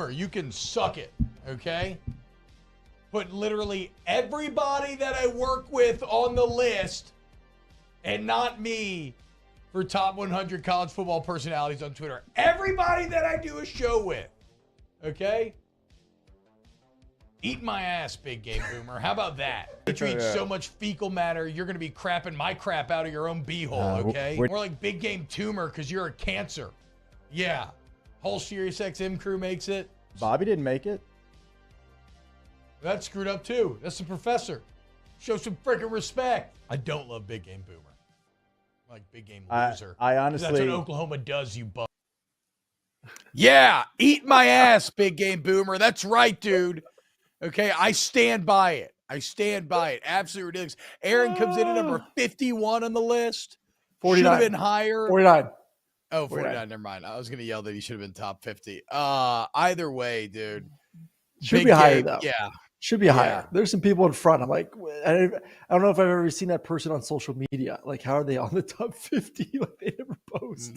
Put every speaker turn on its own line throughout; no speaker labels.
Boomer, you can suck it, okay? Put literally everybody that I work with on the list and not me for top 100 college football personalities on Twitter. Everybody that I do a show with, okay? Eat my ass, Big Game Boomer. How about that? You eat so much fecal matter, you're going to be crapping my crap out of your own beehole, okay? More like Big Game Tumor because you're a cancer. Yeah. Whole SiriusXM crew makes it.
Bobby didn't make it.
That's screwed up, too. That's the professor. Show some freaking respect. I don't love Big Game Boomer. I'm like Big Game Loser.
I honestly...
That's what Oklahoma does, you bum. Yeah. Eat my ass, Big Game Boomer. That's right, dude. Okay, I stand by it. Absolutely ridiculous. Aaron comes in at number 51 on the list.
49.
Should have been higher.
49.
Oh, 49. Never mind. I was going to yell that he should have been top 50. Either way, dude.
Should be higher, though.
Yeah.
Should be higher. There's some people in front. I'm like, I don't know if I've ever seen that person on social media. Like, how are they on the top 50? Like, they never post.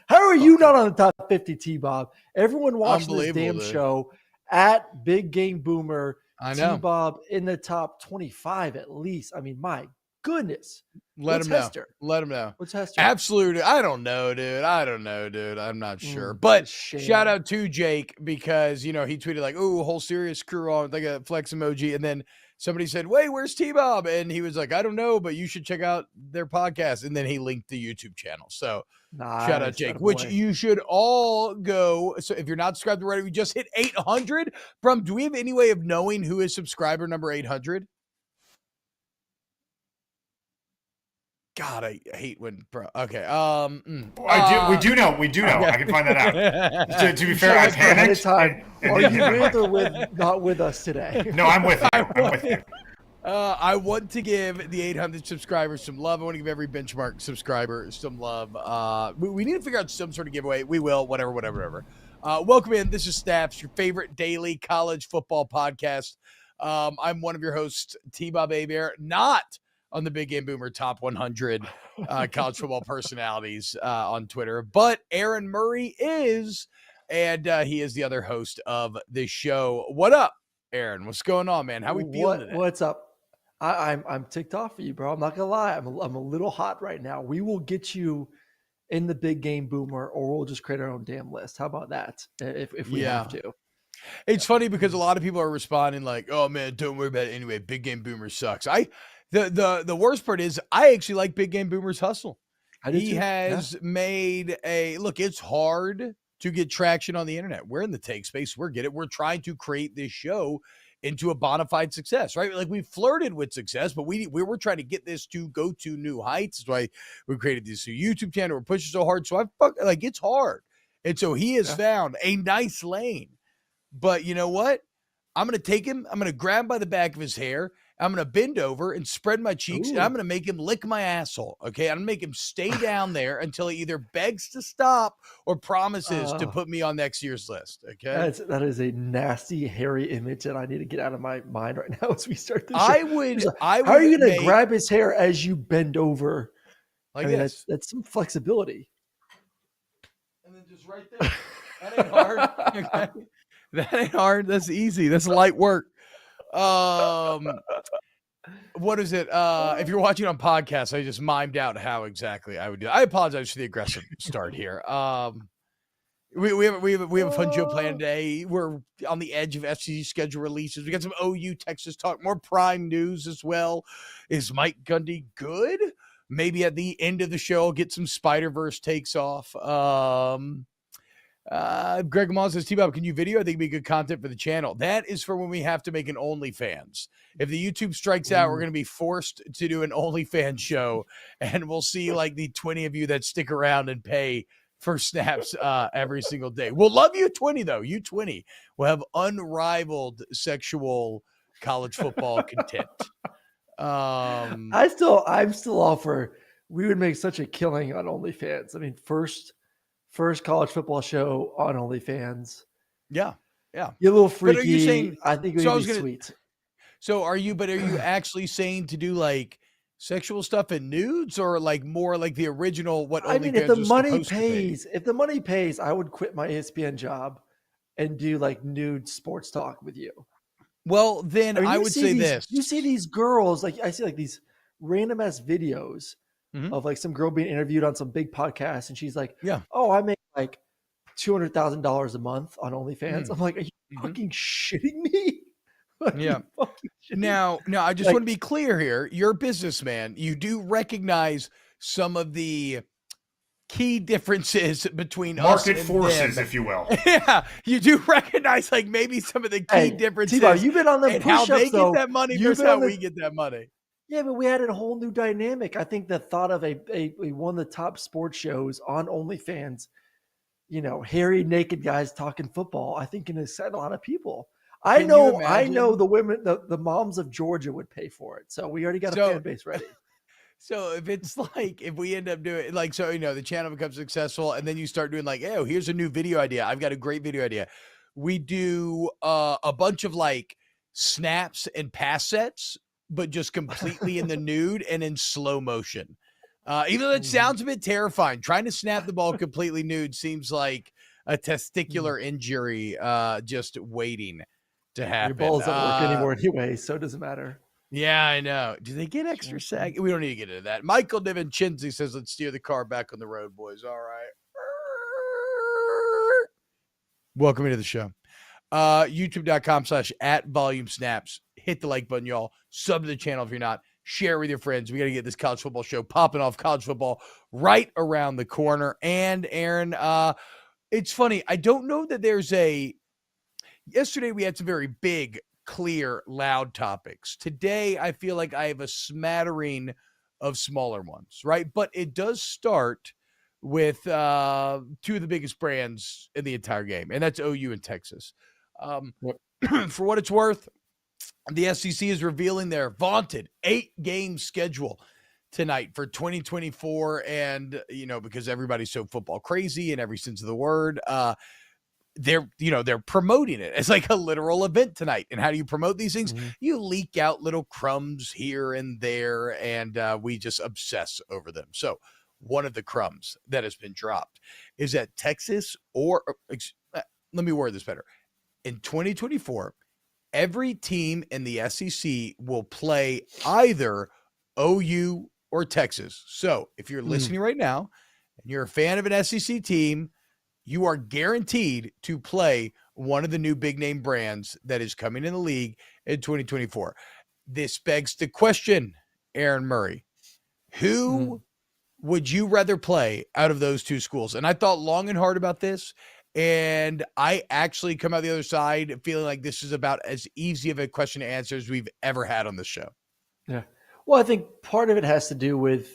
How are you not on the top 50, T-Bob? Everyone watching this damn show at Big Game Boomer,
I know.
T-Bob in the top 25 at least. I mean, my goodness.
Let him know.
What's Hester?
Absolutely. I don't know, dude. I'm not sure. But shout out to Jake because, he tweeted like, "Ooh, whole serious crew on," like a flex emoji. And then somebody said, "Wait, where's T-Bob?" And he was like, "I don't know, but you should check out their podcast." And then he linked the YouTube channel. So shout out Jake, which you should all go. So if you're not subscribed already, we just hit 800. Do we have any way of knowing who is subscriber number 800? God, I hate when okay.
We do know. Okay. I can find that out. to be fair, I panicked.
Are you with or not with us today?
No, I'm with you.
I want to give the 800 subscribers some love. I want to give every benchmark subscriber some love. We need to figure out some sort of giveaway. We will, whatever. Welcome in. This is Snaps, your favorite daily college football podcast. I'm one of your hosts, T-Bob Hebert, not on the Big Game Boomer top 100 college football personalities on Twitter, but Aaron Murray is, and he is the other host of this show. What up, Aaron? What's going on, man? How we feeling today?
What's up? I'm ticked off for you, bro. I'm not gonna lie. I'm a little hot right now. We will get you in the Big Game Boomer, or we'll just create our own damn list. How about that? If we have to.
It's funny because a lot of people are responding like, "Oh man, don't worry about it anyway. Big Game Boomer sucks." The worst part is I actually like Big Game Boomer's hustle. He has made look, it's hard to get traction on the internet. We're in the take space. We're trying to create this show into a bona fide success, right? Like we flirted with success, but we were trying to get this to go to new heights. That's why we created this YouTube channel. We're pushing so hard. So it's hard. And so he has found a nice lane. But you know what? I'm going to take him. I'm going to grab him by the back of his hair. I'm going to bend over and spread my cheeks, and I'm going to make him lick my asshole, okay? I'm going to make him stay down there until he either begs to stop or promises to put me on next year's list, okay?
That is a nasty, hairy image that I need to get out of my mind right now as we start this show.
How
are you going to grab his hair as you bend over?
Like this?
That's some flexibility.
And then just right there. That ain't hard. Okay? That ain't hard. That's easy. That's light work. What is it? If you're watching on podcast, I just mimed out how exactly I would do it. I apologize for the aggressive start here. We have a fun show planned today. We're on the edge of FCC schedule releases. We got some OU Texas talk, more Prime news as well. Is Mike Gundy good? Maybe at the end of the show, I'll get some Spider-Verse takes off. Greg Lamont says, T-Bob, can you video? I think it'd be good content for the channel. That is for when we have to make an OnlyFans. If the YouTube strikes out, we're going to be forced to do an OnlyFans show, and we'll see like the 20 of you that stick around and pay for snaps every single day. We'll love you 20 though. You 20 will have unrivaled sexual college football content.
I'm still all for. We would make such a killing on OnlyFans. I mean, first college football show on OnlyFans.
Yeah.
You're a little freaky.
But are you saying,
I think it would be sweet.
So are you actually saying to do like sexual stuff and nudes, or like more like the original, what OnlyFans
if the money pays, I would quit my ESPN job and do like nude sports talk with you.
Well, then I would say this.
You see these girls, like I see like these random ass videos of like some girl being interviewed on some big podcast, and she's like,
yeah,
oh, I make like $200,000 a month on OnlyFans. I'm like, are you fucking shitting me?
Yeah. Now, I just want to be clear here. You're a businessman. You do recognize some of the key differences between
market
us and
forces,
them.
if you will.
Yeah, you do recognize like maybe some of the key differences.
T-Bob, you've been on the push-ups,
how they
though.
get that money versus how we get that money.
Yeah, but we had a whole new dynamic. I think the thought of a one of the top sports shows on OnlyFans, hairy naked guys talking football, I think can excite a lot of people. I know the women, the moms of Georgia would pay for it. So we already got a fan base ready.
So if it's like, if we end up doing like, so, the channel becomes successful and then you start doing like, oh, here's a new video idea. I've got a great video idea. We do a bunch of like snaps and pass sets, but just completely in the nude and in slow motion. Even though it sounds a bit terrifying, trying to snap the ball completely nude seems like a testicular injury just waiting to happen.
Your balls don't work anymore anyway, so it doesn't matter.
Yeah, I know. Do they get extra sag? We don't need to get into that. Michael Divincenzi says, let's steer the car back on the road, boys. All right. Welcome into the show. YouTube.com/@volumesnaps. Hit the like button, y'all. Sub to the channel if you're not. Share with your friends. We got to get this college football show popping off. College football right around the corner. And Aaron, it's funny. I don't know that there's yesterday we had some very big, clear, loud topics. Today, I feel like I have a smattering of smaller ones, right? But it does start with two of the biggest brands in the entire game, and that's OU and Texas. For what it's worth, the SEC is revealing their vaunted 8-game schedule tonight for 2024. And, because everybody's so football crazy in every sense of the word, they're promoting it as like a literal event tonight. And how do you promote these things? You leak out little crumbs here and there, and we just obsess over them. So one of the crumbs that has been dropped is that Texas let me word this better. In 2024, every team in the SEC will play either OU or Texas. So if you're listening right now and you're a fan of an SEC team, you are guaranteed to play one of the new big name brands that is coming in the league in 2024. This begs the question, Aaron Murray, who would you rather play out of those two schools? And I thought long and hard about this, and I actually come out the other side feeling like this is about as easy of a question to answer as we've ever had on the show.
Yeah. Well, I think part of it has to do with,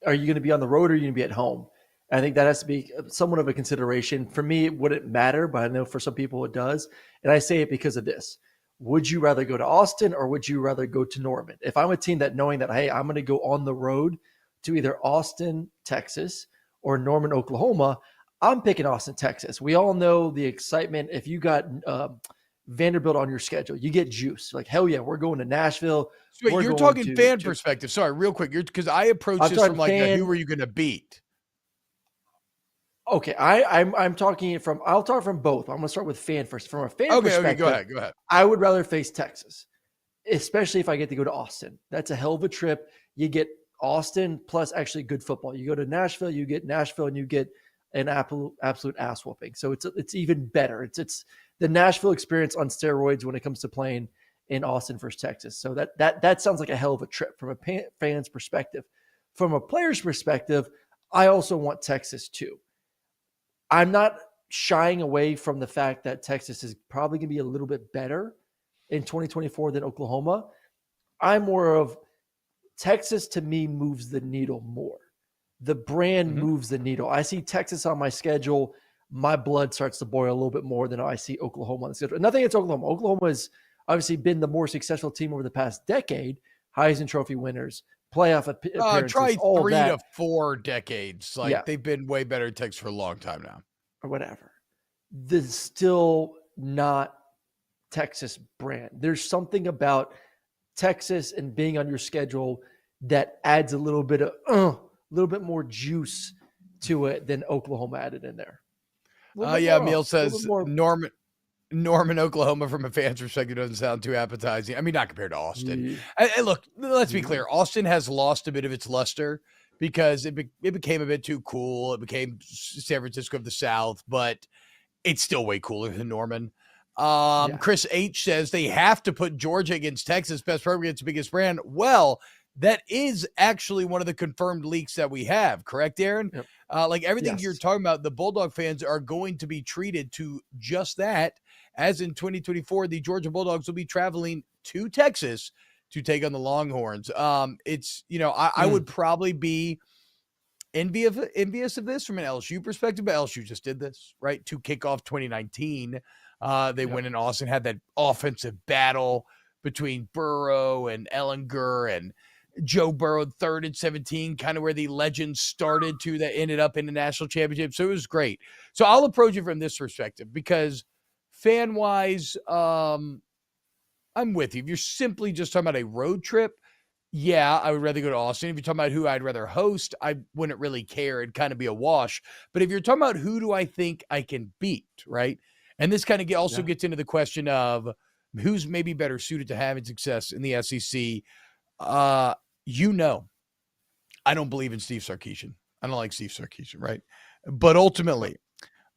are you going to be on the road or are you going to be at home? I think that has to be somewhat of a consideration. For me, it wouldn't matter, but I know for some people it does. And I say it because of this. Would you rather go to Austin or would you rather go to Norman? If I'm a team that knowing that, hey, I'm going to go on the road to either Austin, Texas, or Norman, Oklahoma, I'm picking Austin, Texas. We all know the excitement. If you got Vanderbilt on your schedule, you get juice. Like, hell yeah, we're going to Nashville.
So wait, you're talking fan perspective. Sorry, real quick. Because I approach this from like, who are you going to beat?
Okay, I'm talking from. I'll talk from both. I'm going to start with fan first. From a fan perspective,
okay, go ahead.
I would rather face Texas, especially if I get to go to Austin. That's a hell of a trip. You get Austin plus actually good football. You go to Nashville, you get Nashville, and you get an absolute ass whooping. So it's even better. It's the Nashville experience on steroids when it comes to playing in Austin versus Texas. So that sounds like a hell of a trip from a fan's perspective. From a player's perspective, I also want Texas too. I'm not shying away from the fact that Texas is probably going to be a little bit better in 2024 than Oklahoma. I'm more of Texas, to me, moves the needle more. The brand moves the needle. I see Texas on my schedule. My blood starts to boil a little bit more than I see Oklahoma on the schedule. Nothing against Oklahoma. Oklahoma has obviously been the more successful team over the past decade. Heisman Trophy winners, playoff appearances,
try
all
3
that.
to 4 decades. Like they've been way better at Texas for a long time now.
Or whatever. This is still not Texas brand. There's something about Texas and being on your schedule that adds a little bit more juice to it than Oklahoma added in there.
Yeah, Emil says Norman, Oklahoma, from a fan's perspective, doesn't sound too appetizing. I mean, not compared to Austin.
Yeah.
And look, let's be clear. Austin has lost a bit of its luster because it became a bit too cool. It became San Francisco of the South, but it's still way cooler than Norman. Chris H says they have to put Georgia against Texas, best program against biggest brand. Well, that is actually one of the confirmed leaks that we have. Correct, Aaron?
Yep.
Like everything you're talking about, the Bulldog fans are going to be treated to just that. As in 2024, the Georgia Bulldogs will be traveling to Texas to take on the Longhorns. It's, I would probably be envious of this from an LSU perspective, but LSU just did this, right? To kick off 2019. They went in Austin, had that offensive battle between Burrow and Ellinger, and Joe Burrow 3rd and 17, kind of where the legend started to, that ended up in the national championship. So it was great. So I'll approach it from this perspective because fan-wise, I'm with you. If you're simply just talking about a road trip, yeah, I would rather go to Austin. If you're talking about who I'd rather host, I wouldn't really care. It'd kind of be a wash. But if you're talking about who do I think I can beat, right? And this kind of also gets into the question of who's maybe better suited to having success in the SEC. I don't believe in Steve Sarkisian. I don't like Steve Sarkisian, right? But ultimately,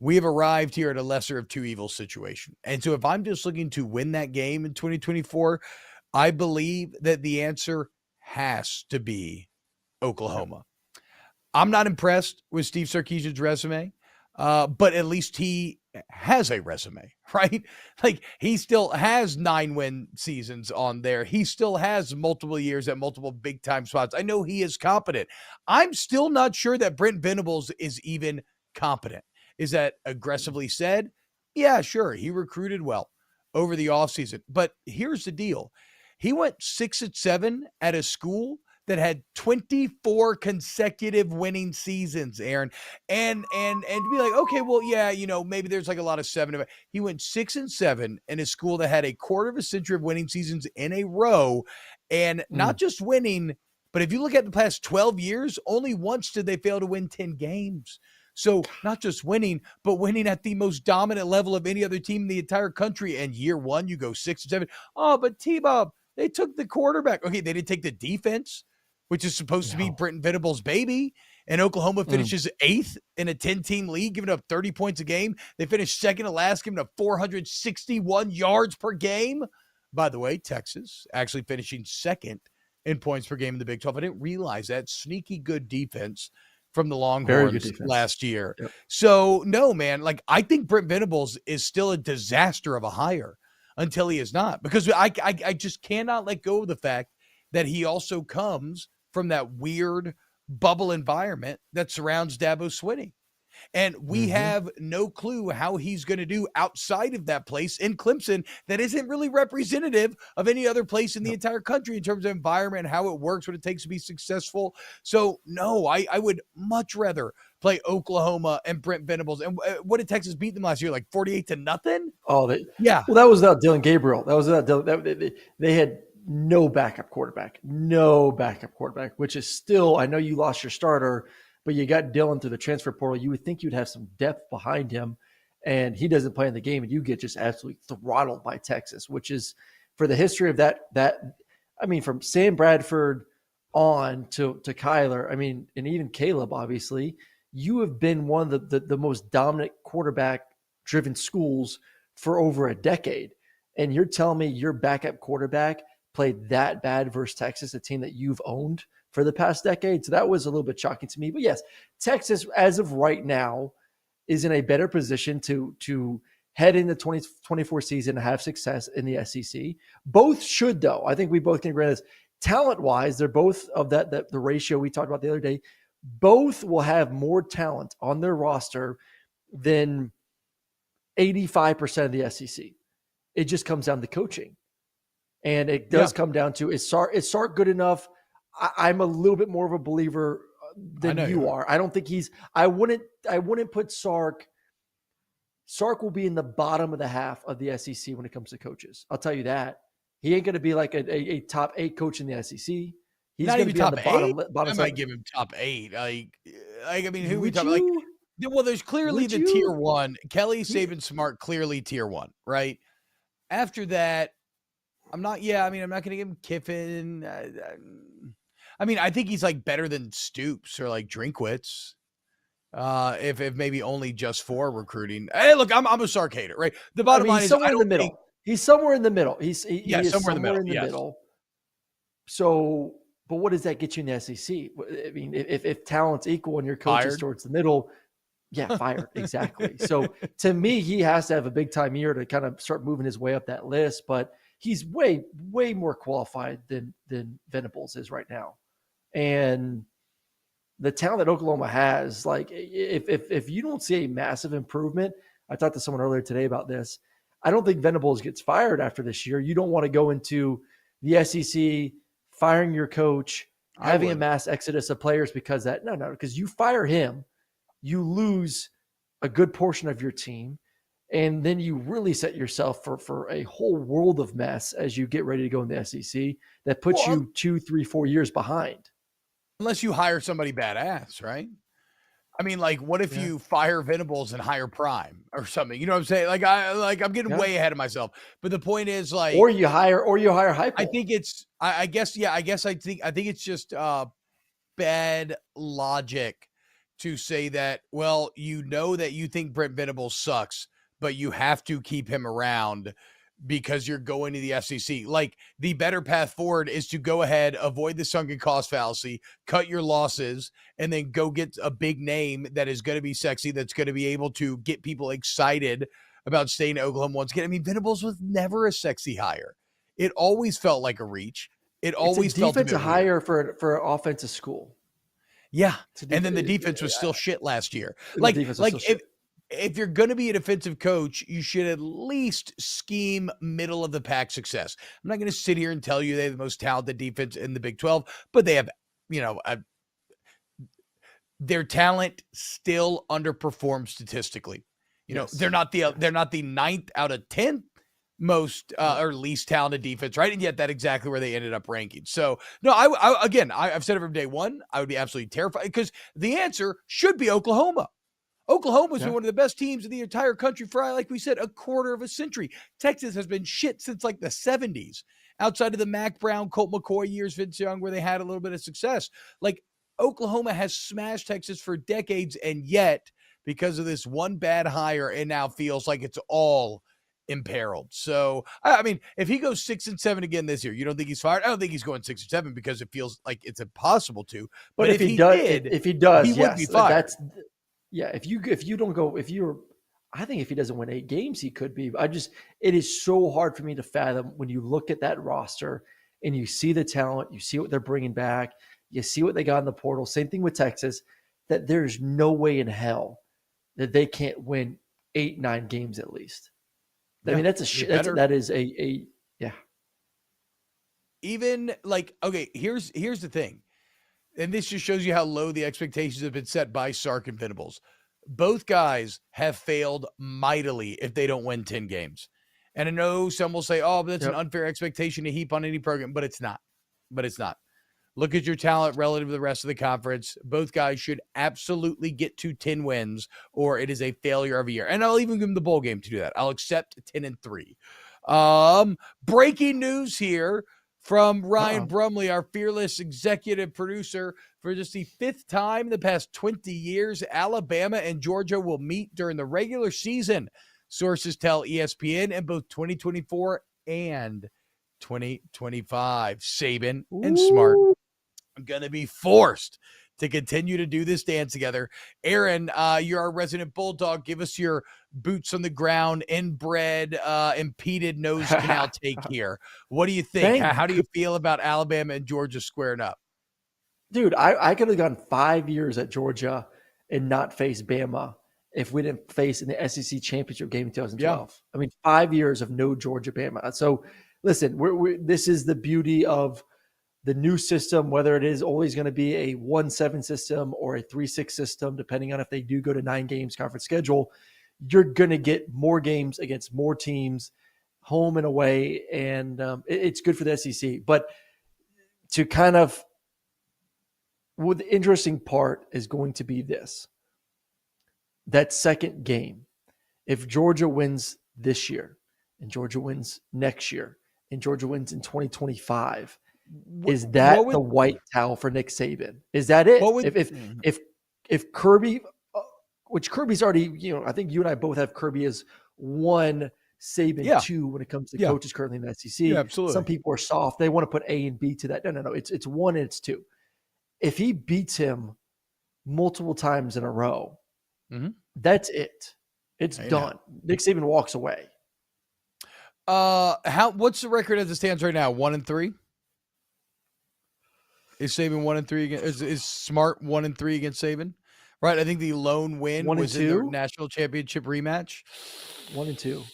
we have arrived here at a lesser of two evils situation. And so if I'm just looking to win that game in 2024, I believe that the answer has to be Oklahoma. I'm not impressed with Steve Sarkisian's resume, but at least he has a resume, right? Like he still has 9-win seasons on there. He still has multiple years at multiple big time spots. I know he is competent. I'm still not sure that Brent Venables is even competent. Is that aggressively said? Yeah, sure. He recruited well over the offseason. But here's the deal. He went 6-7 at a school that had 24 consecutive winning seasons, Aaron. And to be like, okay, well, yeah, maybe there's like a lot of 7. He went 6-7 in a school that had a quarter of a century of winning seasons in a row, and not just winning, but if you look at the past 12 years, only once did they fail to win 10 games. So not just winning, but winning at the most dominant level of any other team in the entire country. And year one, you go 6-7. Oh, but T-Bob, they took the quarterback. Okay, they didn't take the defense, which is supposed to be Brenton Venables' baby. And Oklahoma finishes 8th in a 10-team league, giving up 30 points a game. They finished second to last, giving up 461 yards per game. By the way, Texas actually finishing second in points per game in the Big 12. I didn't realize that. Sneaky good defense from the Longhorns last year. Yep. So, no, man, like I think Brent Venables is still a disaster of a hire until he is not. Because I just cannot let go of the fact that he also comes from that weird bubble environment that surrounds Dabo Swinney. And we have no clue how he's going to do outside of that place in Clemson that isn't really representative of any other place in the entire country in terms of environment, how it works, what it takes to be successful. So, no, I would much rather play Oklahoma and Brent Venables. And what did Texas beat them last year? Like 48-0?
Oh, yeah. Well, that was without Dylan Gabriel. That was without they had no backup quarterback, which is still, I know you lost your starter, but you got Dylan through the transfer portal. You would think you'd have some depth behind him, and he doesn't play in the game, and you get just absolutely throttled by Texas, which is for the history of that. I mean, from Sam Bradford on to Kyler, I mean, and even Caleb, obviously, you have been one of the most dominant quarterback-driven schools for over a decade, and you're telling me your backup quarterback played that bad versus Texas, a team that you've owned for the past decade. So that was a little bit shocking to me. But yes, Texas, as of right now, is in a better position to head into 2024 season and have success in the SEC. Both should, though. I think we both can agree on this. Talent-wise, they're both of the ratio we talked about the other day. Both will have more talent on their roster than 85% of the SEC. It just comes down to coaching. And it does come down to, is Sark good enough? I'm a little bit more of a believer than you are. I don't think I wouldn't put Sark. Sark will be in the bottom of the half of the SEC when it comes to coaches. I'll tell you that. He ain't going to be like a top 8 coach in the SEC. He's going to be on the bottom
I
side.
might give him top 8. Like I mean, who we talking like? Well, there's clearly tier one. Kelly, Saban, Smart, clearly tier one, right? After that, I'm not going to give him Kiffin. I think he's like better than Stoops or like Drinkwitz. If maybe only just for recruiting. Hey, look, I'm a Sark hater, right? The bottom line is
somewhere in the middle. He's somewhere in the middle. He is somewhere in the middle. So, but what does that get you in the SEC? I mean, if talent's equal and your coach is towards the middle, fired. Exactly. So to me, he has to have a big time year to kind of start moving his way up that list, but he's way, way more qualified than Venables is right now. And the talent that Oklahoma has, like if you don't see a massive improvement, I talked to someone earlier today about this. I don't think Venables gets fired after this year. You don't want to go into the SEC firing your coach, having a mass exodus of players because because you fire him, you lose a good portion of your team, and then you really set yourself for a whole world of mess as you get ready to go in the SEC that puts you 2, 3, 4 years behind.
Unless you hire somebody badass, right? I mean, like, what if you fire Venables and hire Prime or something? You know what I'm saying? I'm getting way ahead of myself. But the point is, like,
or you hire Heupel.
I think it's, I think it's just bad logic to say that. Well, that you think Brent Venables sucks, but you have to keep him around because you're going to the SEC. Like, the better path forward is to go ahead, avoid the sunken cost fallacy, cut your losses, and then go get a big name that is going to be sexy, that's going to be able to get people excited about staying in Oklahoma once again. I mean, Venables was never a sexy hire. It always felt like a reach. It always felt a
defensive hire for an offensive school.
Yeah, and then the defense was still shit last year. If you're going to be a defensive coach, you should at least scheme middle of the pack success. I'm not going to sit here and tell you they have the most talented defense in the Big 12, but they have, their talent still underperforms statistically. They're not the 9th out of 10th most or least talented defense, right? And yet that's exactly where they ended up ranking. So no, I've said it from day one, I would be absolutely terrified because the answer should be Oklahoma. Oklahoma's been one of the best teams in the entire country for, like we said, a quarter of a century. Texas has been shit since like the 70s, outside of the Mac Brown, Colt McCoy years, Vince Young, where they had a little bit of success. Like, Oklahoma has smashed Texas for decades, and yet, because of this one bad hire, it now feels like it's all imperiled. So, I mean, if he goes 6-7 again this year, you don't think he's fired? I don't think he's going 6-7 because it feels like it's impossible to. But if he does,
he
would be fired.
I think if he doesn't win 8 games, he could be. It is so hard for me to fathom when you look at that roster and you see the talent, you see what they're bringing back, you see what they got in the portal. Same thing with Texas, that there's no way in hell that they can't win 8-9 games at least. I mean, that is a.
Even like, okay, here's the thing. And this just shows you how low the expectations have been set by Sark and Venables. Both guys have failed mightily if they don't win 10 games. And I know some will say, oh, but that's an unfair expectation to heap on any program, but it's not. Look at your talent relative to the rest of the conference. Both guys should absolutely get to 10 wins or it is a failure of a year. And I'll even give them the bowl game to do that. I'll accept 10-3. Breaking news here from Ryan Brumley, our fearless executive producer. For just the 5th time in the past 20 years, Alabama and Georgia will meet during the regular season. Sources tell ESPN in both 2024 and 2025. Saban and Smart are going to be forced to continue to do this dance together. Aaron, you're our resident Bulldog. Give us your boots on the ground, inbred, impeded nose canal take here. What do you think? How do you feel about Alabama and Georgia squaring up?
Dude, I could have gone 5 years at Georgia and not face Bama if we didn't face in the SEC championship game in 2012. Yeah. I mean, 5 years of no Georgia Bama. So listen, this is the beauty of the new system, whether it is always going to be a 1-7 system or a 3-6 system, depending on if they do go to 9 games conference schedule, you're going to get more games against more teams, home and away, and it's good for the SEC. But to kind of, well, the interesting part is going to be this. that second game, if Georgia wins this year and Georgia wins next year and Georgia wins in 2025, is that the white towel for Nick Saban? Is that it? If Kirby, which Kirby's already, I think you and I both have Kirby as 1, Saban 2 when it comes to coaches currently in the SEC.
Yeah, absolutely.
Some people are soft. They want to put A and B to that. No. It's 1 and it's 2. If he beats him multiple times in a row, that's it. It's done. Nick Saban walks away.
What's the record as it stands right now? 1-3? Is Saban 1-3 against? Is Smart 1-3 against Saban? Right. I think the lone win was in the national championship rematch.
1-2.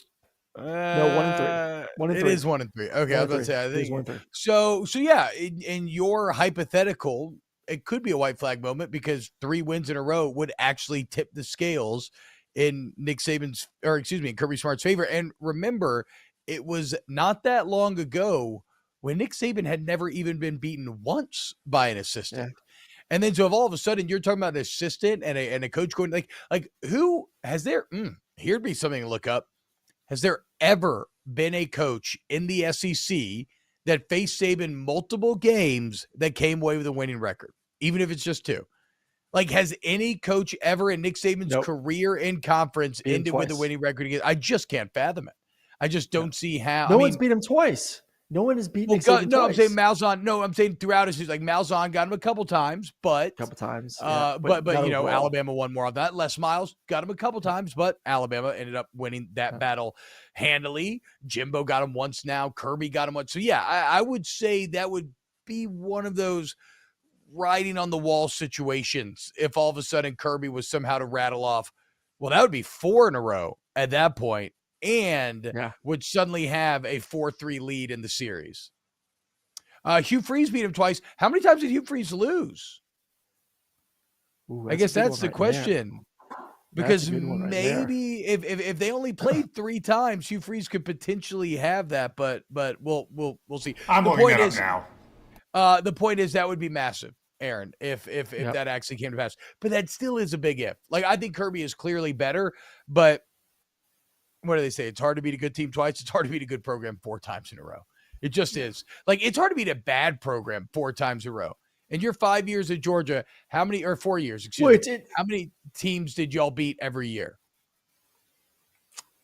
No, 1-3. 1-3.
It is 1-3. Okay, I was about to say. I think
1-3.
So yeah. In your hypothetical, it could be a white flag moment because 3 wins in a row would actually tip the scales in Nick Saban's, or excuse me, Kirby Smart's favor. And remember, it was not that long ago when Nick Saban had never even been beaten once by an assistant. Yeah. And then so if all of a sudden you're talking about an assistant and a coach going like who has there, here'd be something to look up. Has there ever been a coach in the SEC that faced Saban multiple games that came away with a winning record, even if it's just 2? Like, has any coach ever in Nick Saban's career in conference ended with a winning record again? I just can't fathom it. I just don't see how.
No one's beat him twice. No one has beaten Nick Saban twice.
I'm saying Malzahn. No, I'm saying throughout his season, like Malzahn got him a couple times, but Alabama won more on that. Les Miles got him a couple times, but Alabama ended up winning that battle handily. Jimbo got him once now. Kirby got him once. So yeah, I would say that would be one of those writing on the wall situations. If all of a sudden Kirby was somehow to rattle off, well, that would be 4 in a row at that point. And would suddenly have a 4-3 lead in the series. Hugh Freeze beat him twice. How many times did Hugh Freeze lose?
Ooh,
I guess that's the question. Because maybe if they only played 3 times, Hugh Freeze could potentially have that. But we'll see.
I'm looking that up
now. The point is that would be massive, Aaron, if that actually came to pass. But that still is a big if. Like, I think Kirby is clearly better, but what do they say? It's hard to beat a good team twice. It's hard to beat a good program 4 times in a row. It just is. Like, it's hard to beat a bad program 4 times in a row. In your 5 years at Georgia, how many, or 4 years, excuse me, how many teams did y'all beat every year?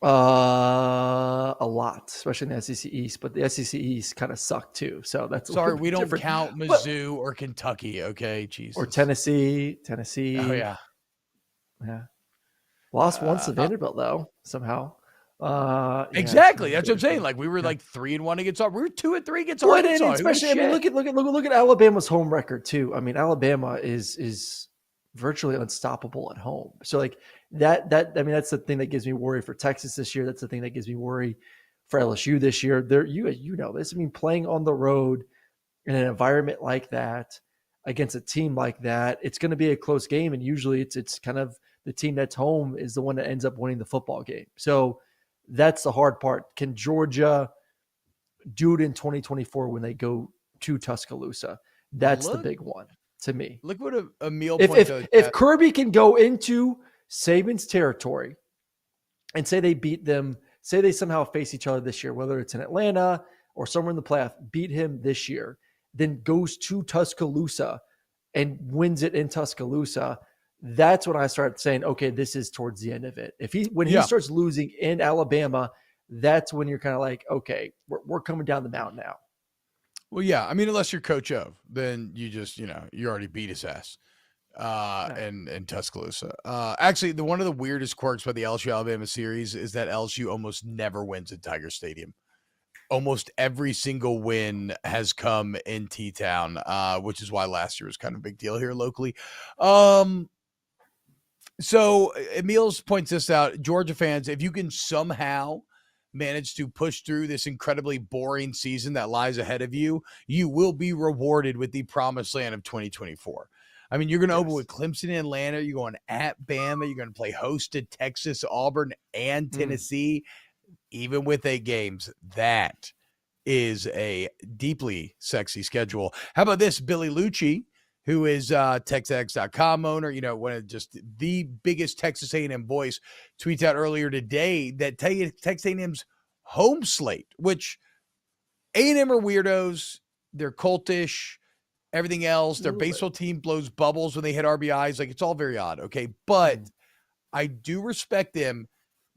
A lot, especially in the SEC East, but the SEC East kind of sucked too. So that's
sorry, we don't count Mizzou or Kentucky. Okay. Jesus.
Or Tennessee.
Oh yeah.
Lost once to Vanderbilt though, somehow.
Exactly. That's what I'm saying. Like, we were like 3-1 against Arkansas. We were 2-3 against Arkansas.
Especially, I mean, look at Alabama's home record too. I mean, Alabama is virtually unstoppable at home. So like that I mean, that's the thing that gives me worry for Texas this year. That's the thing that gives me worry for LSU this year. You know this. I mean, playing on the road in an environment like that against a team like that, it's going to be a close game, and usually it's kind of the team that's home is the one that ends up winning the football game. So that's the hard part. Can Georgia do it in 2024 when they go to Tuscaloosa? That's the big one to me.
Look what Emil
points out. If Kirby can go into Saban's territory and say they beat them, say they somehow face each other this year, whether it's in Atlanta or somewhere in the playoff, beat him this year, then goes to Tuscaloosa and wins it in Tuscaloosa, that's when I start saying, okay, this is towards the end of it. When he starts losing in Alabama, that's when you're kind of like, okay, we're coming down the mountain now.
Well, yeah. I mean, unless you're coach of, then you just, you already beat his ass and Tuscaloosa. Actually, one of the weirdest quirks about the LSU-Alabama series is that LSU almost never wins at Tiger Stadium. Almost every single win has come in T-Town, which is why last year was kind of a big deal here locally. So Emil's points this out. Georgia fans, if you can somehow manage to push through this incredibly boring season that lies ahead of you, you will be rewarded with the promised land of 2024. I mean, you're going to open with Clemson and Atlanta. You're going at Bama. You're going to play host to Texas, Auburn, and Tennessee. Even with 8 games, that is a deeply sexy schedule. How about this? Billy Lucci who is TexasX.com owner, one of just the biggest Texas A&M voice, tweets out earlier today that Texas A&M's home slate, which A&M are weirdos, they're cultish, everything else. Their baseball team blows bubbles when they hit RBIs. Like, it's all very odd, okay? But I do respect them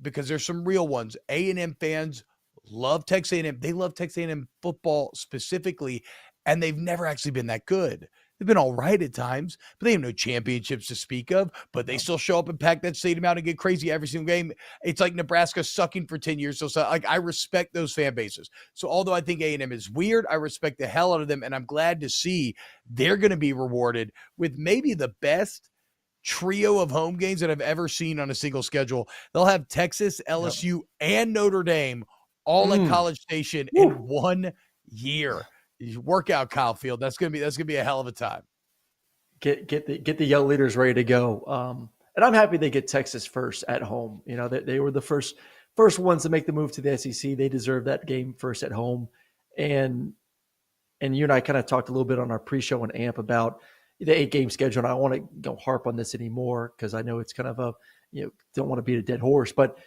because there's some real ones. A&M fans love Texas A&M. They love Texas A&M football specifically, and they've never actually been that good. They've been all right at times, but they have no championships to speak of, but they still show up and pack that stadium out and get crazy every single game. It's like Nebraska sucking for 10 years. So like, I respect those fan bases. So although I think A&M is weird, I respect the hell out of them, and I'm glad to see they're going to be rewarded with maybe the best trio of home games that I've ever seen on a single schedule. They'll have Texas, LSU, and Notre Dame all at College Station in 1 year. Work out, Kyle Field. That's gonna be a hell of a time.
Get the young leaders ready to go. And I'm happy they get Texas first at home. They were the first ones to make the move to the SEC. They deserve that game first at home. And you and I kind of talked a little bit on our pre-show and AMP about the 8-game schedule. And I want to go harp on this anymore because I know it's kind of don't want to beat a dead horse, but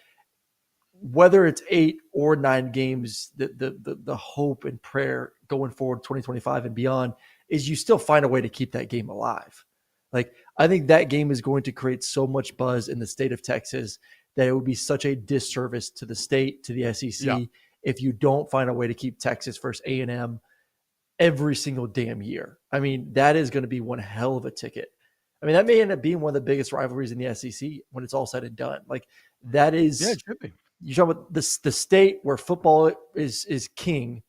whether it's 8 or 9 games, the hope and prayer going forward 2025 and beyond is you still find a way to keep that game alive. Like, I think that game is going to create so much buzz in the state of Texas that it would be such a disservice to the state, to the SEC, if you don't find a way to keep Texas versus A&M every single damn year. I mean, that is going to be one hell of a ticket. I mean, that may end up being one of the biggest rivalries in the SEC when it's all said and done. Like, that is,
it should be.
You talk about the state where football is king,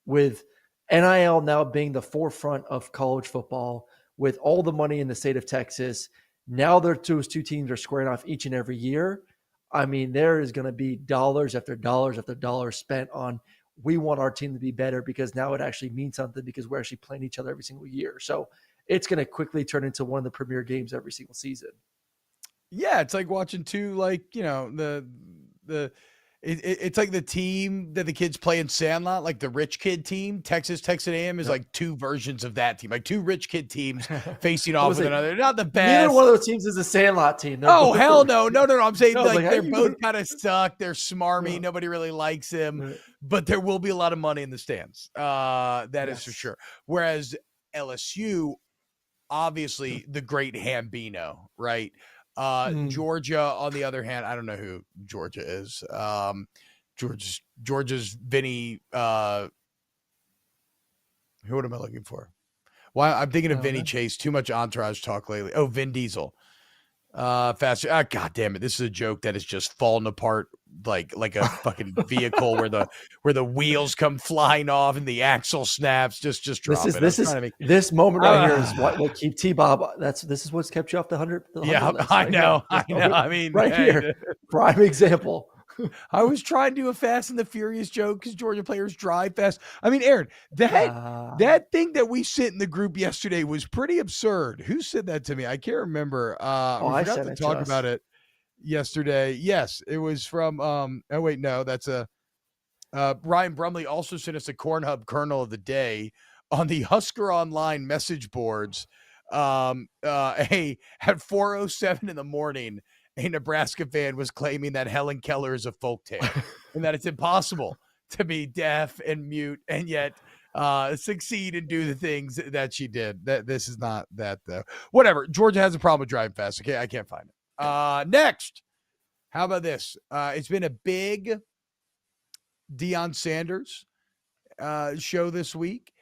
with NIL now being the forefront of college football, with all the money in the state of Texas. Now those two teams are squaring off each and every year. I mean, there is going to be dollars after dollars after dollars spent on, we want our team to be better because now it actually means something because we're actually playing each other every single year. So it's going to quickly turn into one of the premier games every single season.
Yeah, it's like watching two, it's like the team that the kids play in Sandlot, like the rich kid team. Texas A&M is like two versions of that team, like two rich kid teams facing off with another. They're not the best.
Neither one of those teams is a Sandlot team.
Hell no. I'm saying they're both kind of suck. They're smarmy. Nobody really likes them, but there will be a lot of money in the stands. That is for sure. Whereas LSU, obviously the great Hambino, right? Georgia, on the other hand, I don't know who Georgia is. Georgia's Vinny. Who am I looking for? Why I'm thinking of Vinny Chase. Too much Entourage talk lately. Oh, Vin Diesel. Faster. God damn it! This is a joke that is just falling apart like a fucking vehicle where the wheels come flying off and the axle snaps. Just drop it.
This moment right here is what keep T-Bob. This is what's kept you off the 100.
Yeah, I know. I mean,
here, prime example.
I was trying to do a Fast and the Furious joke because Georgia players drive fast. I mean, Aaron, that thing that we sent in the group yesterday was pretty absurd. Who said that to me? I can't remember. I forgot to talk about it yesterday. Yes, it was from that's Ryan Brumley also sent us a Corn Hub kernel of the day on the Husker Online message boards. At 4:07 in the morning, a Nebraska fan was claiming that Helen Keller is a folktale and that it's impossible to be deaf and mute and yet succeed and do the things that she did. This is not that though. Whatever. Georgia has a problem with driving fast. Okay, I can't find it. Next, how about this? It's been a big Deion Sanders show this week.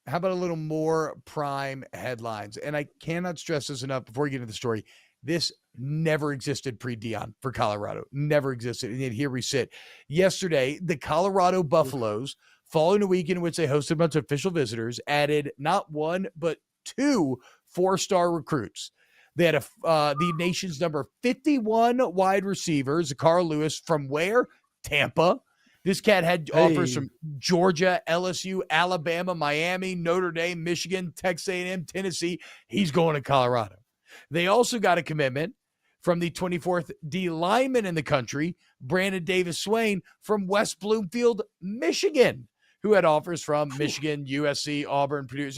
How about a little more prime headlines? And I cannot stress this enough before we get into the story. This never existed pre-Deion for Colorado. Never existed. And yet here we sit. Yesterday, the Colorado Buffaloes, following a weekend in which they hosted a bunch of official visitors, added not one, but 2 4-star recruits. They had the nation's number 51 wide receiver, Zakar Lewis, from where? Tampa. This cat had offers from Georgia, LSU, Alabama, Miami, Notre Dame, Michigan, Texas A&M, Tennessee. He's going to Colorado. They also got a commitment from the 24th D lineman in the country, Brandon Davis Swain, from West Bloomfield, Michigan, who had offers from Michigan, USC, Auburn, Purdue.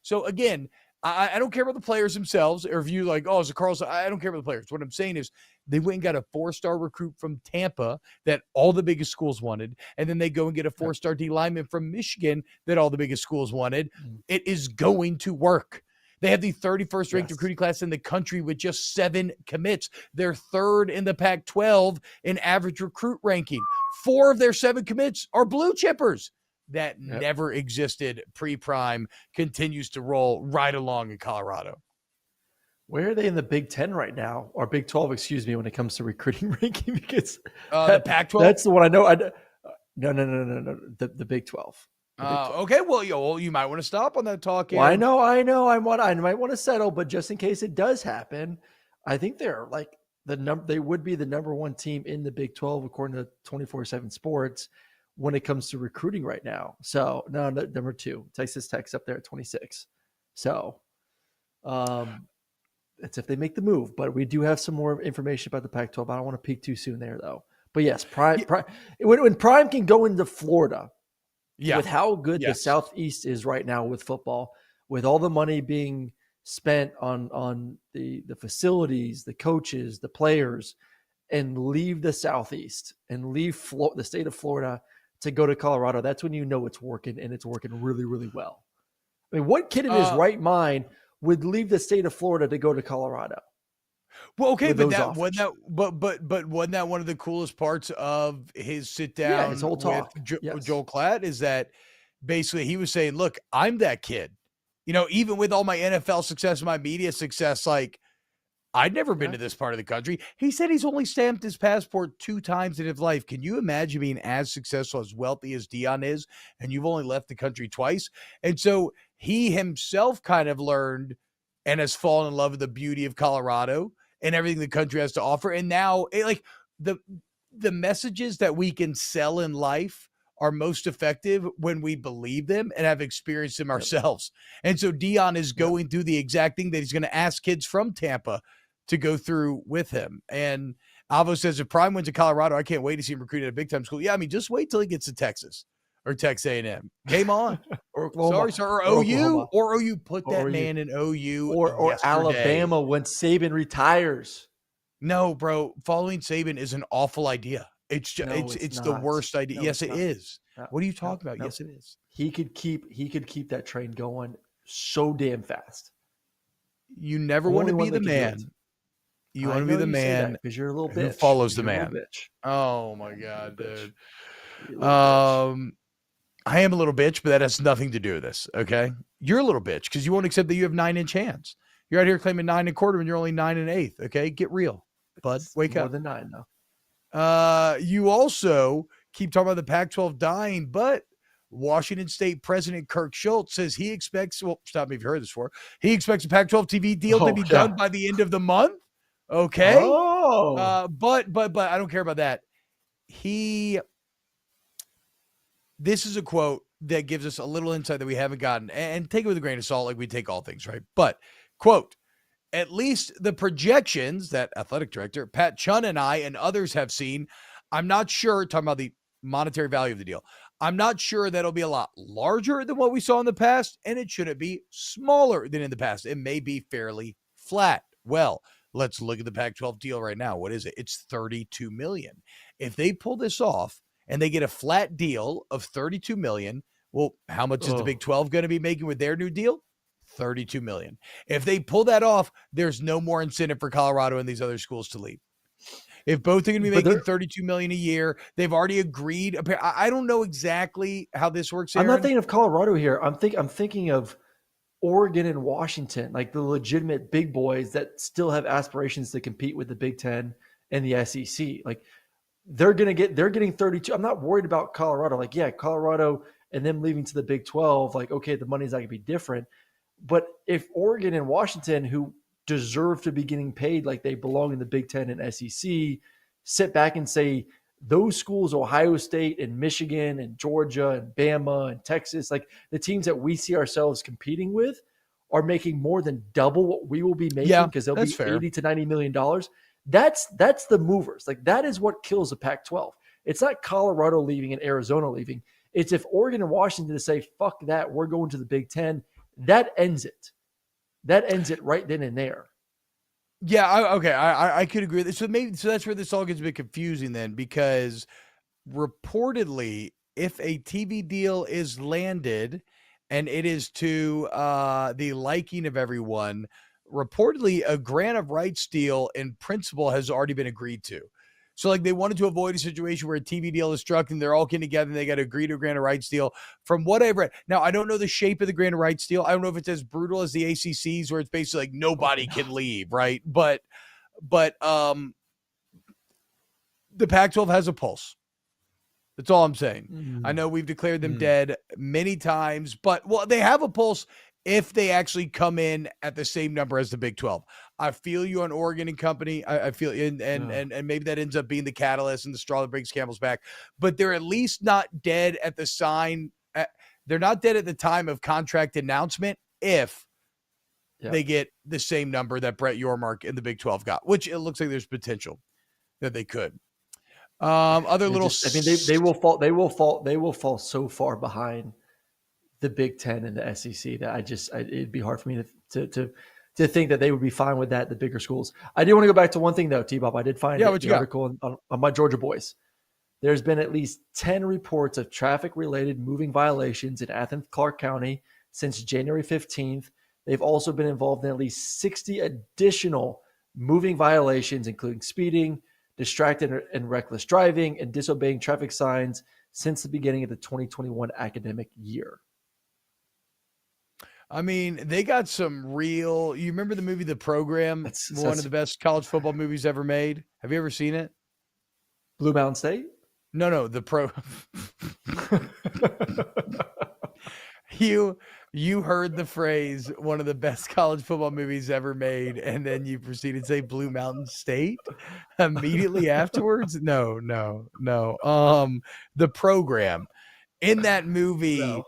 So again, I don't care about the players themselves, or if you like, oh, it's a Carlson. I don't care about the players. What I'm saying is they went and got a 4-star recruit from Tampa that all the biggest schools wanted, and then they go and get a 4-star D lineman from Michigan that all the biggest schools wanted. It is going to work. They have the 31st ranked recruiting class in the country with just 7 commits. They're 3rd in the Pac-12 in average recruit ranking. 4 of their 7 commits are blue chippers. That never existed pre-prime, continues to roll right along in Colorado.
Where are they in the Big 10 right now? Or Big 12, excuse me, when it comes to recruiting ranking? Because
the Pac-12?
That's the one I know. No. The Big 12.
Okay, well, you might want to stop on that talk.
Well, I know. I might want to settle, but just in case it does happen, I think they're like they would be the number 1 team in the Big 12 according to 24/7 Sports when it comes to recruiting right now. So no, number 2, Texas Tech's up there at 26. So that's if they make the move, but we do have some more information about the Pac-12. I don't want to peek too soon there though. But yes, Prime when Prime can go into Florida, with how good the Southeast is right now with football, with all the money being spent on the facilities, the coaches, the players, and leave the Southeast and leave the state of Florida to go to Colorado, that's when you know it's working, and it's working really, really well. I mean, what kid in his right mind would leave the state of Florida to go to Colorado?
Well, okay, but wasn't that one of the coolest parts of his sit down
his whole talk
with Joel Klatt is that basically he was saying, look, I'm that kid. You know, even with all my NFL success, my media success, like I'd never been to this part of the country. He said he's only stamped his passport 2 times in his life. Can you imagine being as successful, as wealthy as Dion is, and you've only left the country twice? And so he himself kind of learned and has fallen in love with the beauty of Colorado and everything the country has to offer. And now the messages that we can sell in life are most effective when we believe them and have experienced them ourselves. And so Dion is going through the exact thing that he's going to ask kids from Tampa to go through with him. And Alvo says, if Prime wins to Colorado, I can't wait to see him recruited at a big time school. Yeah, I mean, just wait till he gets to Texas or Texas A&M. Game on.
Or Oklahoma.
Or OU. Or OU. Put that man in OU.
Or Alabama when Saban retires.
No, bro. Following Saban is an awful idea. It's just, it's the worst idea. No, yes, it is. No, what are you talking about? No. Yes, it is.
He could keep that train going so damn fast.
You never want to be the man. You want to be the man
because you're a little bitch.
Who follows the man. Oh my God, dude. I am a little bitch, but that has nothing to do with this. Okay, you're a little bitch because you won't accept that you have 9-inch hands. You're out here claiming 9 1/4 and you're only 9 1/8. Okay, get real, bud. Wake up.
More than 9 though.
You also keep talking about the Pac-12 dying, but Washington State President Kirk Schultz says he expects, well, stop me if you heard this before, he expects a Pac-12 TV deal to be done by the end of the month. Okay. But I don't care about that. This is a quote that gives us a little insight that we haven't gotten, and take it with a grain of salt, like we take all things, right? But quote, at least the projections that athletic director Pat Chun and I and others have seen, I'm not sure, talking about the monetary value of the deal, I'm not sure that it'll be a lot larger than what we saw in the past, and it shouldn't be smaller than in the past. It may be fairly flat. Well, let's look at the Pac-12 deal right now. What is it? It's $32 million. If they pull this off and they get a flat deal of $32 million, well, how much is the Big 12 going to be making with their new deal? $32 million. If they pull that off, there's no more incentive for Colorado and these other schools to leave. If both are going to be making $32 million a year, they've already agreed. I don't know exactly how this works, Aaron.
I'm not thinking of Colorado here. I'm thinking of Oregon and Washington, like the legitimate big boys that still have aspirations to compete with the Big Ten and the SEC. Like they're getting 32. I'm not worried about Colorado. Like, yeah, Colorado and them leaving to the Big 12, like, okay, the money's not going to be different. But if Oregon and Washington, who deserve to be getting paid like they belong in the Big Ten and SEC, sit back and say those schools, Ohio State and Michigan and Georgia and Bama and Texas, like the teams that we see ourselves competing with, are making more than double what we will be making because they'll be $80 to $90 million. That's the movers. Like that is what kills the Pac-12. It's not Colorado leaving and Arizona leaving. It's if Oregon and Washington say, fuck that, we're going to the Big Ten. That ends it. That ends it right then and there.
Yeah, I could agree with this. So that's where this all gets a bit confusing then, because reportedly, if a TV deal is landed and it is to the liking of everyone, reportedly a grant of rights deal in principle has already been agreed to. So like they wanted to avoid a situation where a TV deal is struck and they're all getting together and they got to agree to a grant of rights deal. From what I've read, now I don't know the shape of the grant of rights deal. I don't know if it's as brutal as the ACC's, where it's basically like nobody can leave, right? But the Pac-12 has a pulse. That's all I'm saying. I know we've declared them dead many times, but they have a pulse if they actually come in at the same number as the Big 12. I feel you on Oregon and company. I feel and maybe that ends up being the catalyst and the straw that brings Camel's back. But they're at least not dead at the sign. They're not dead at the time of contract announcement if they get the same number that Brett Yormark and the Big 12 got, which it looks like there's potential that they could. They will fall so far behind the Big Ten and the SEC that it'd be hard for me to think that they would be fine with that, the bigger schools. I do want to go back to one thing though, T-Bob. I did find the article on my Georgia boys. There's been at least 10 reports of traffic-related moving violations in Athens, Clarke County since January 15th. They've also been involved in at least 60 additional moving violations, including speeding, distracted and reckless driving, and disobeying traffic signs since the beginning of the 2021 academic year. I mean, they got some real. You remember the movie The Program? That's one of the best college football movies ever made. Have you ever seen it?
Blue Mountain State?
No, the pro. You heard the phrase "one of the best college football movies ever made," and then you proceeded to say Blue Mountain State immediately afterwards. No. The Program. In that movie. No.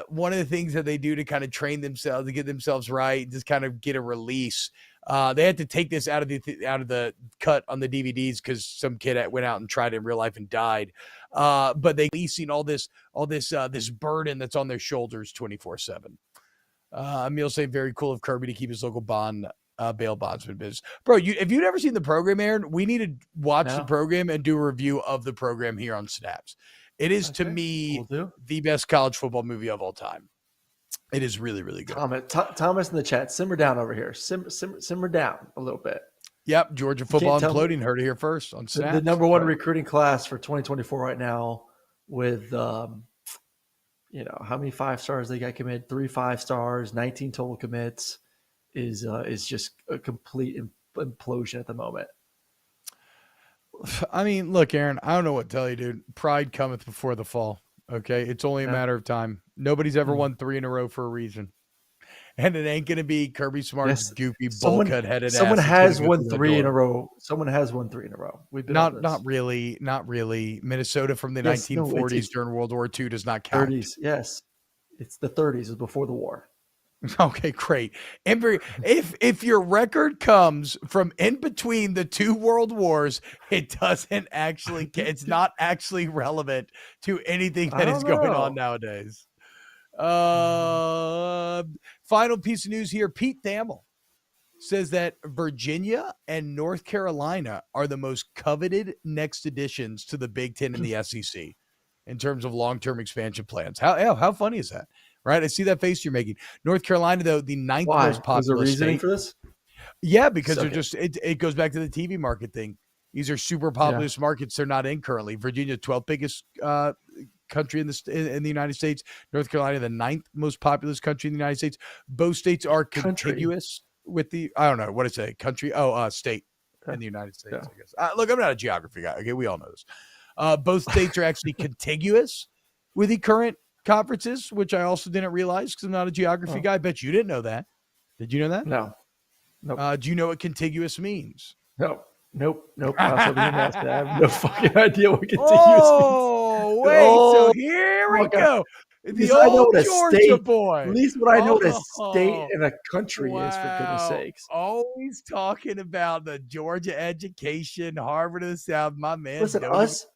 One of the things that they do to kind of train themselves to get themselves right, just kind of get a release. They had to take this out of the cut on the DVDs because some kid went out and tried it in real life and died. But they releasing all this burden that's on their shoulders 24/7. Emil saying very cool of Kirby to keep his local bail bondsman business. Bro, if you've never seen The Program, Aaron, we need to watch The Program and do a review of The Program here on Snaps. It is, to me, the best college football movie of all time. It is really, really good.
Thomas in the chat, simmer down over here. Simmer down a little bit.
Yep, Georgia football imploding. Heard it here first on Snaps.
The number one recruiting class for 2024 right now with, how many 5 stars they got committed? 3 5 stars, 19 total commits is just a complete implosion at the moment.
I mean, look, Aaron, I don't know what to tell you, dude. Pride cometh before the fall. Okay. It's only a matter of time. Nobody's ever won 3 in a row for a reason. And it ain't going to be Kirby Smart's goofy, bulkhead headed ass.
Someone has won 3 in a row. Someone has won 3 in a row. We've been
not really. Minnesota from the 1940s during World War II does not count.
30s, yes. It's the 30s. It was before the war.
Okay, great. If your record comes from in between the 2 world wars, it's not actually relevant to anything that is going on nowadays. Final piece of news here. Pete Thamel says that Virginia and North Carolina are the most coveted next additions to the Big Ten and the SEC in terms of long-term expansion plans. How funny is that? Right, I see that face you're making. North Carolina, though, the 9th most populous.
Was there reasoning for this?
Yeah, because they're just it goes back to the TV market thing. These are super populous markets they're not in currently. Virginia, 12th biggest country in the United States. North Carolina, the 9th most populous country in the United States. Both states are contiguous with the state in the United States. I guess. Look, I'm not a geography guy. Okay, we all know this. Both states are actually contiguous with the current conferences, which I also didn't realize because I'm not a geography guy. I bet you didn't know that. Did you know that?
No. Nope.
Do you know what contiguous means?
Nope. I have no fucking idea what contiguous means.
So here we go. The old Georgia boy.
At least what I know what a state and a country is, for goodness sakes.
Always talking about the Georgia education, Harvard of the South. My man.
Listen, us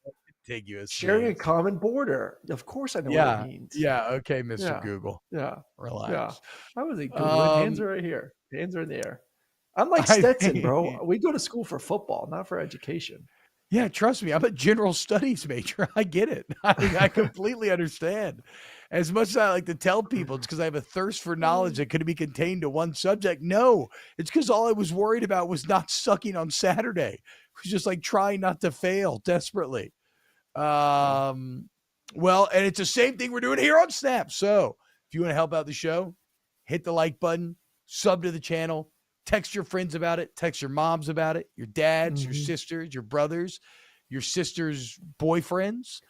contiguous.
Sharing a common border. Of course I know what it means.
Yeah. Okay, Mr. Google.
Yeah.
Relax.
Yeah. I wasn't Googling. Hands are right here. Hands are in the air. I'm like Stetson, bro. We go to school for football, not for education.
Yeah, trust me. I'm a general studies major. I get it. I completely understand. As much as I like to tell people it's because I have a thirst for knowledge that could be contained to one subject. No, it's because all I was worried about was not sucking on Saturday. It was just like trying not to fail desperately. Well, and it's the same thing we're doing here on Snap. So if you want to help out the show, hit the like button, sub to the channel, text your friends about it, text your moms about it, your dads, your sisters, your brothers, your sister's boyfriends,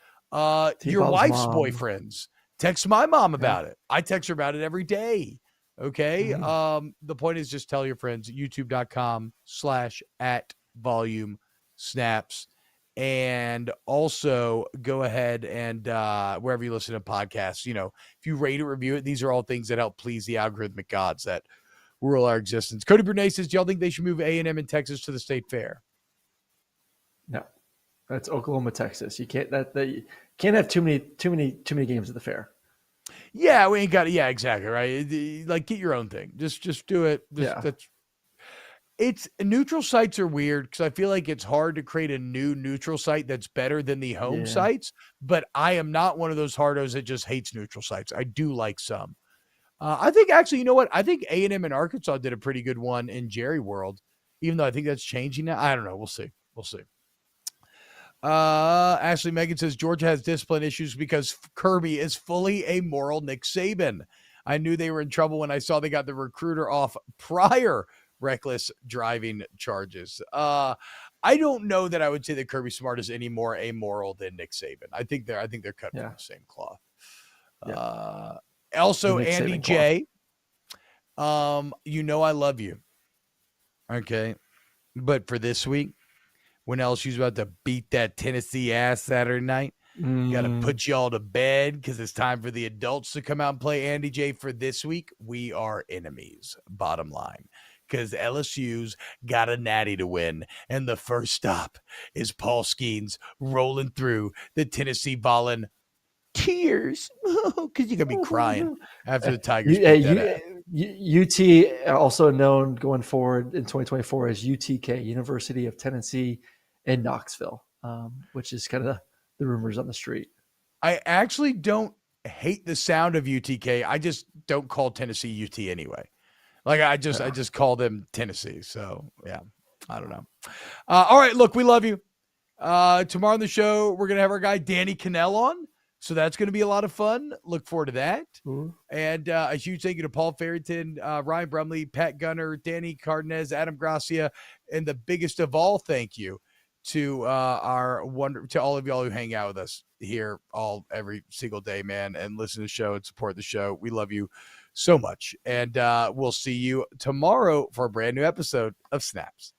your wife's boyfriends. Text my mom about it. I text her about it every day. Okay. The point is just tell your friends at youtube.com/@volume_snaps. And also go ahead and wherever you listen to podcasts, if you rate or review it, these are all things that help please the algorithmic gods that rule our existence. Cody Brunei says, do y'all think they should move A&M in Texas to the state fair?
No, that's Oklahoma, Texas. You can't can't have too many games at the fair.
Yeah, we ain't got it. Yeah, exactly. Right. Like get your own thing. Just do it. It's neutral sites are weird because I feel like it's hard to create a new neutral site that's better than the home sites. But I am not one of those hardos that just hates neutral sites. I do like some. I think actually, you know what? I think A&M in Arkansas did a pretty good one in Jerry World, even though I think that's changing now. I don't know. We'll see. Ashley Megan says Georgia has discipline issues because Kirby is fully a moral Nick Saban. I knew they were in trouble when I saw they got the recruiter off prior reckless driving charges. I don't know that I would say that Kirby Smart is any more amoral than Nick Saban. I think they're cut from the same cloth. Also, Andy J. I love you. Okay. But for this week, when LSU's about to beat that Tennessee ass Saturday night, got to put you all to bed because it's time for the adults to come out and play. Andy J, for this week, we are enemies, bottom line. Because LSU's got a natty to win. And the first stop is Paul Skeens rolling through the Tennessee Volunteers. Because you're going to be crying after the Tigers beat that
UT, also known going forward in 2024 as UTK, University of Tennessee in Knoxville, which is kind of the rumors on the street.
I actually don't hate the sound of UTK. I just don't call Tennessee UT anyway. Like I just call them Tennessee. So yeah, I don't know. All right, look, we love you. Tomorrow on the show, we're going to have our guy, Danny Cannell on. So that's going to be a lot of fun. Look forward to that. And a huge thank you to Paul Farrington, Ryan Brumley, Pat Gunner, Danny Cardenas, Adam Gracia, and the biggest of all, thank you to to all of y'all who hang out with us here every single day, man, and listen to the show and support the show. We love you so much. And we'll see you tomorrow for a brand new episode of Snaps.